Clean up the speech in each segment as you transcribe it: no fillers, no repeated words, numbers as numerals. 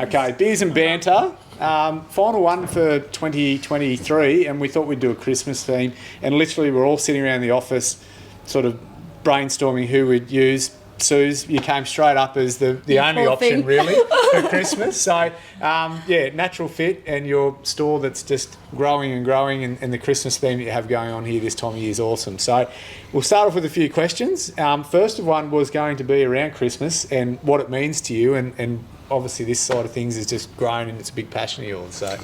Okay, beers and banter. Final one for 2023, and we thought we'd do a Christmas theme. And literally, we're all sitting around the office, sort of brainstorming who we'd use. Suze, you came straight up as the only option really for Christmas. So, natural fit, and your store that's just growing and growing, and the Christmas theme that you have going on here this time of year is awesome. So we'll start off with a few questions. First of one was going to be around Christmas and what it means to you, and obviously this side of things is just grown and it's a big passion of yours. So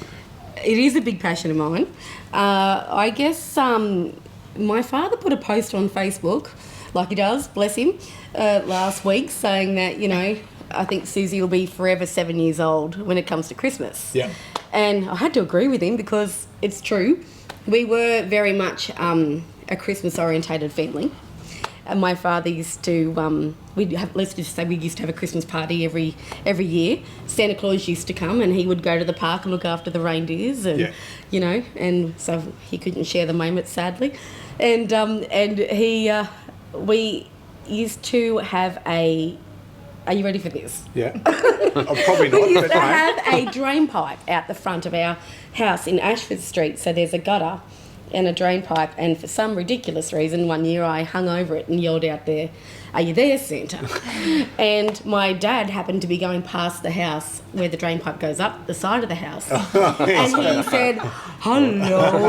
it is a big passion of mine. I guess my father put a post on Facebook, like he does, bless him, last week saying that, I think Susie will be forever 7 years old when it comes to Christmas. Yeah. And I had to agree with him because it's true. We were very much a Christmas-orientated family. And my father used to, we used to have a Christmas party every year. Santa Claus used to come and he would go to the park and look after the reindeers, and and so he couldn't share the moment, sadly. And we used to have a. Are you ready for this? Yeah. Probably not. We used to have a drain pipe out the front of our house in Ashford Street. So there's a gutter and a drain pipe, and for some ridiculous reason, one year I hung over it and yelled out there, "Are you there, Santa?" And my dad happened to be going past the house where the drain pipe goes up the side of the house. And he said, "Hello."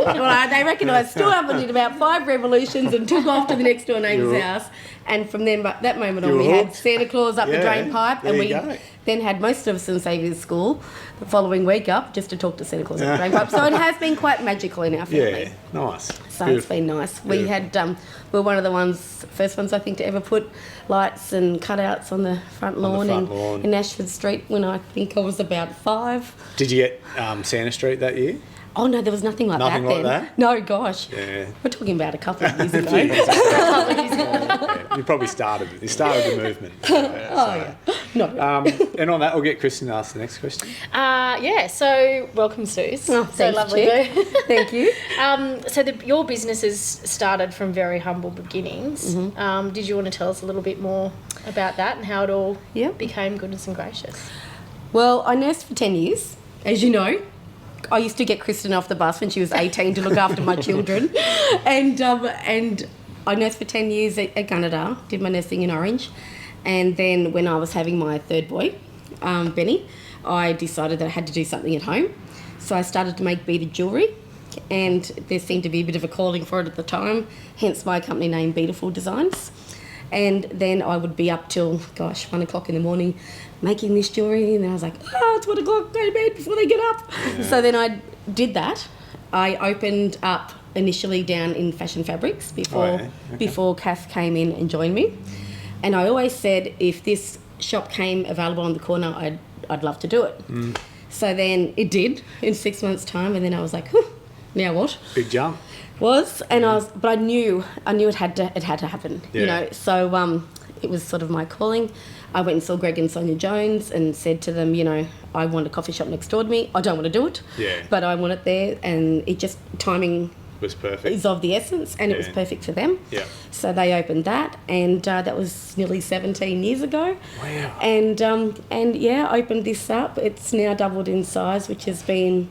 Well, they reckon I stood up and did about 5 revolutions and took off to the next door neighbour's house. And from then, that moment on, we had Santa Claus up the drain pipe, and we then had most of us in Saviour's School the following week up just to talk to Santa Claus up the drain pipe. So it has been quite magical in our family. Yeah, nice. So it's been nice. We had, we're one of the first ones I think to ever put lights and cutouts on the front lawn, in Ashford Street when I think I was about 5. Did you get Santa Street that year? Oh no, there was nothing like that then. That? No, gosh. Yeah. We're talking about a couple of years ago. You probably started it. You started the movement. No. And on that, we'll get Kristen to ask the next question. So welcome, Suze. Oh, so lovely. Thank you. Your business has started from very humble beginnings. Mm-hmm. Did you want to tell us a little bit more about that and how it all became goodness and gracious? Well, I nursed for 10 years, as you know. I used to get Kristen off the bus when she was 18 to look after my children. And I nursed for 10 years at Gunnedah, did my nursing in Orange. And then when I was having my third boy, Benny, I decided that I had to do something at home. So I started to make beaded jewellery, and there seemed to be a bit of a calling for it at the time, hence my company name, Beautiful Designs. And then I would be up till, 1 o'clock in the morning making this jewellery, and then I was like, it's 1 o'clock, go to bed before they get up. Yeah. So then I did that. I opened up initially down in Fashion Fabrics before Kath came in and joined me. And I always said if this shop came available on the corner, I'd love to do it. Mm. So then it did in 6 months' time, and then I was like, now what? Big jump. But I knew it had to happen. Yeah. So it was sort of my calling. I went and saw Greg and Sonia Jones and said to them, I want a coffee shop next door to me. I don't want to do it, but I want it there, and it just timing was perfect. Is of the essence, and it was perfect for them. Yeah. So they opened that, and that was nearly 17 years ago. Wow. And opened this up. It's now doubled in size, which has been,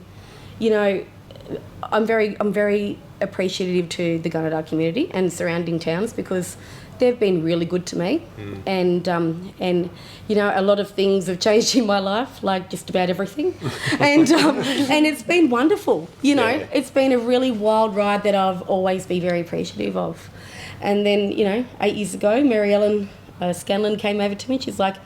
I'm very appreciative to the Gunnedah community and surrounding towns because they've been really good to me. And a lot of things have changed in my life, like just about everything. And it's been wonderful. It's been a really wild ride that I've always been very appreciative of. And then 8 years ago, Mary Ellen Scanlon came over to me. She's like,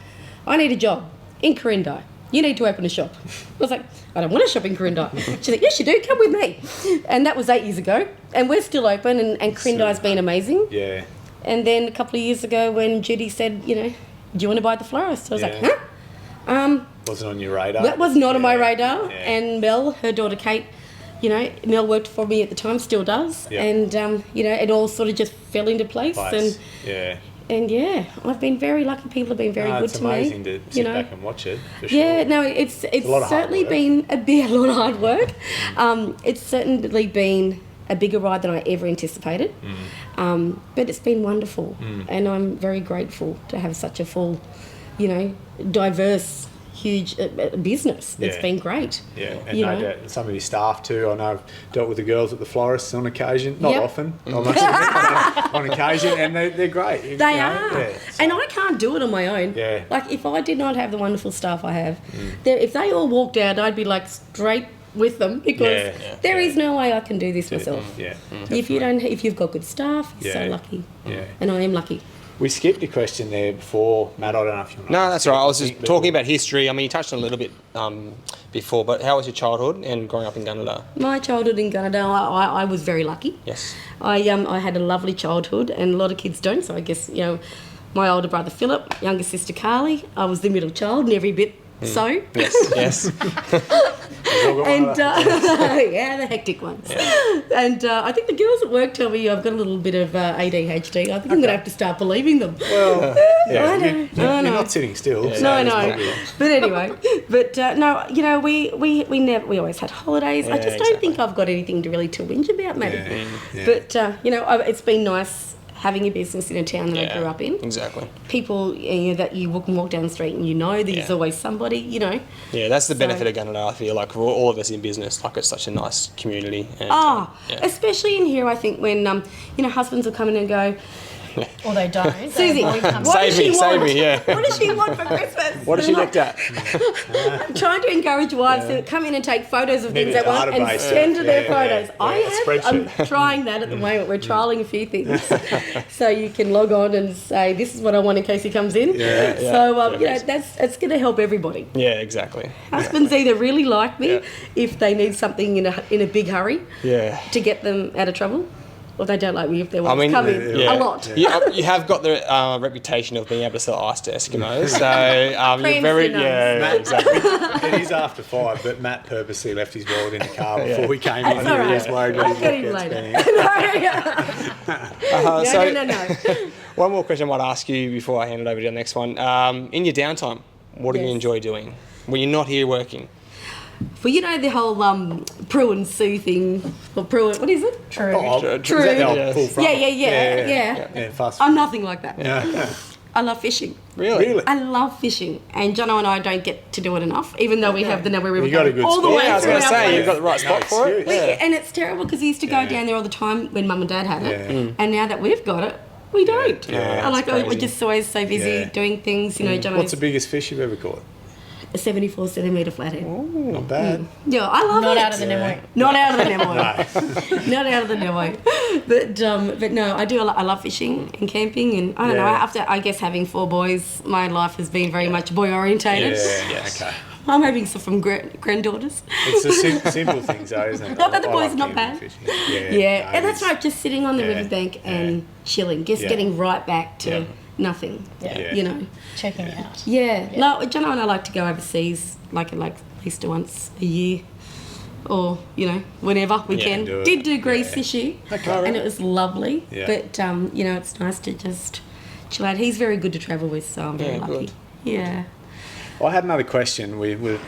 I need a job in Corinda. You need to open a shop. I was like, I don't want to shop in Corinda. She's like, yes, you do. Come with me. And that was 8 years ago. And we're still open, and Corinda's been amazing. Yeah. And then a couple of years ago when Judy said, do you want to buy the florist? I was like, huh? Wasn't on your radar? That was not on my radar. Yeah. And Mel, her daughter Kate, Mel worked for me at the time, still does. Yeah. And, it all sort of just fell into place. And I've been very lucky. People have been very good to me. It's amazing to sit back and watch it. For yeah, sure. No, it's certainly been a lot of hard work. It's certainly been a bigger ride than I ever anticipated. But it's been wonderful, and I'm very grateful to have such a full, diverse, huge business. It's been great. Yeah, and no doubt some of your staff too. I know I've dealt with the girls at the florists on occasion, not often, I must admit, on occasion, and they're great. They are. Yeah, so. And I can't do it on my own. Yeah. Like, if I did not have the wonderful staff I have, if they all walked out, I'd be like straight with them, because there is no way I can do this myself. Yeah. If you've got good staff, you're so lucky. Yeah. And I am lucky. We skipped a question there before, Matt. I don't know if you want to... No, that's all right. I was just talking about history. I mean, you touched on a little bit before, but how was your childhood and growing up in Gunnedah? My childhood in Gunnedah, I was very lucky. Yes. I had a lovely childhood, and a lot of kids don't, so I guess, my older brother Philip, younger sister Carly, I was the middle child and every bit so. Yes. And the hectic ones. Yeah. And I think the girls at work tell me I've got a little bit of ADHD. I think I'm going to have to start believing them. Well, you're not sitting still. Yeah. No, I know. But anyway, we always had holidays. Yeah, I just don't think I've got anything to whinge about, maybe. Yeah. But it's been nice having a business in a town that I grew up in. Exactly. People that you can walk down the street and there's always somebody, Yeah, that's the benefit of Gunnedah. I feel like for all of us in business, like, it's such a nice community. And, especially in here, I think, when husbands will come in and go, or they don't. Susie, what does she want? Save me, yeah. What does she want for Christmas? What has she looked at? I'm trying to encourage wives to come in and take photos of things they want and send their photos. I'm trying that at the moment. We're trialling a few things. So you can log on and say, this is what I want in case he comes in. It's going to help everybody. Yeah, exactly. Husbands either really like me if they need something in a big hurry to get them out of trouble, or they don't like me if their wives come in a lot. You have got the reputation of being able to sell ice to Eskimos, so you're very... Yeah, exactly. It is after 5, but Matt purposely left his wallet in the car before we came in. All right. He was worried what I'll his get him later. No. One more question I might ask you before I hand it over to the next one. In your downtime, what do you enjoy doing when you're not here working? Well, the whole Prue and Sue thing, or Prue, what is it? True. True. Is that the old full front? Yeah. Fast. I'm nothing like that. Yeah. I love fishing. Really? I love fishing, and Jono and I don't get to do it enough, even though we have the Narre River You got a good all the spot. way I was going to through our say, place. you've got the right spot for it. And it's terrible because he used to go down there all the time when Mum and Dad had it, and now that we've got it, we don't. We're just always so busy doing things, Jono's... What's the biggest fish you've ever caught? A 74-centimetre flathead. Ooh, not bad. Yeah, I love it. Not out of the Nemo. Not out of the Nemo. Not out of the Nemo. But no, I love fishing and camping, and I don't know. After, I guess, having 4 boys, my life has been very much boy orientated. Okay. I'm having some from granddaughters. It's the simple things, though, isn't it? Not that the boys are not bad. Yeah, and that's right. Just sitting on the riverbank and chilling, just getting right back to nothing. Checking it out. No, Jono and I like to go overseas, like at least once a year, or whenever we can. Did do Greece this year, and it was lovely. But it's nice to just chill out. He's very good to travel with, so I'm very lucky. Good. Yeah. I had another question. We were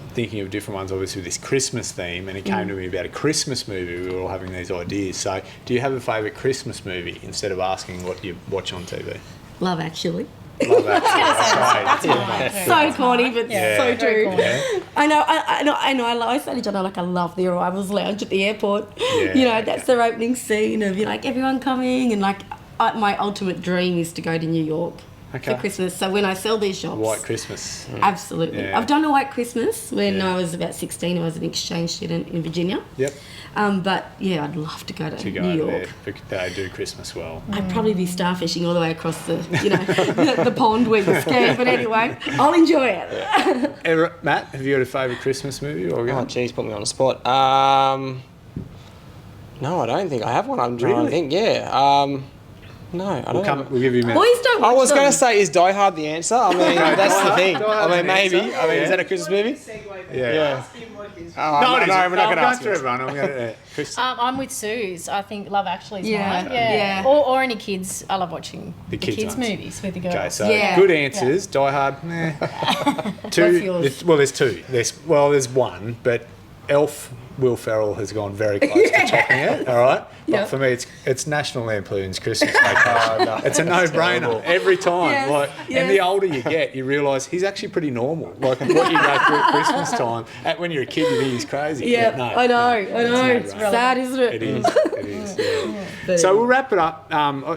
thinking of different ones, obviously, with this Christmas theme, and it came to me about a Christmas movie. We were all having these ideas. So, do you have a favourite Christmas movie instead of asking what you watch on TV? Love Actually. Love Actually. That's so corny, but so true. Yeah. I know. I say to John, I love the Arrivals Lounge at the airport. That's their opening scene of everyone coming, and my ultimate dream is to go to New York for Christmas. So when I sell these shops, White Christmas. Absolutely. Yeah. I've done a White Christmas when I was about 16. I was an exchange student in Virginia. Yep. But I'd love to go to New York. There. They do Christmas well. I'd probably be starfishing all the way across the the pond where you ski. But anyway, I'll enjoy it. Matt, have you got a favourite Christmas movie? Oh, geez, put me on the spot. No, I don't think I have one. I'm trying to think. No, I don't. We'll give you a minute. Boys don't watch I was them. going to say, is Die Hard the answer? I mean, that's the thing. Die Hard I mean, maybe. answer. I mean, is that a Christmas movie? Yeah. Oh, No, we're not going to ask to everyone. I'm going to... Chris. I'm with Suze. I think Love Actually is Yeah. mine. Yeah. Or any kids. I love watching the kids ones. movies with the girls. Okay, so Yeah. good answers. Die Hard, meh. What's yours? There's two. There's one, but Elf Will Ferrell has gone very close to topping it, all right? But Yeah. for me, it's National Lampoon's Christmas Vacation. No, it's a no-brainer every time. Yes, Like, yes. And the older you get, you realise he's actually pretty normal. Like what you go through at Christmas time, when you're a kid, you think he's crazy. Yeah, But no, I know. it's It's no-brainer. sad, isn't it? It is. It is. Yeah. So we'll wrap it up.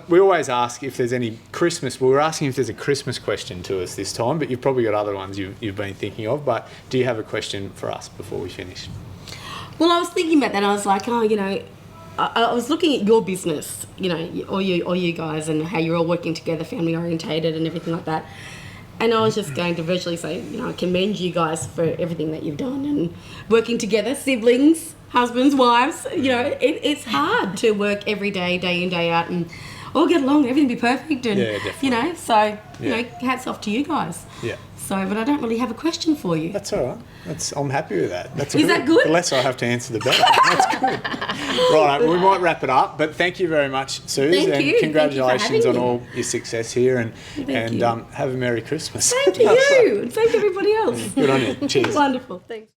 We always ask if there's any Christmas. We were asking if there's a Christmas question to us this time, but you've probably got other ones you've been thinking of. But do you have a question for us before we finish? Well, I was thinking about that. I was like, I was looking at your business, all you guys, and how you're all working together, family orientated, and everything like that. And I was just going to virtually say, I commend you guys for everything that you've done and working together, siblings, husbands, wives. It's hard to work every day, day in, day out, and all get along, everything be perfect, and definitely. hats off to you guys. Yeah. So, but I don't really have a question for you. That's all right. I'm happy with that. That's Is that good? The less I have to answer, the better. That's good. Right, we might wrap it up, but thank you very much, Suze, Thank and you. congratulations Thank you for on having all your success here, and you. have a Merry Christmas. Same to you, and same to everybody else. Good on you. Cheers. Wonderful. Thanks.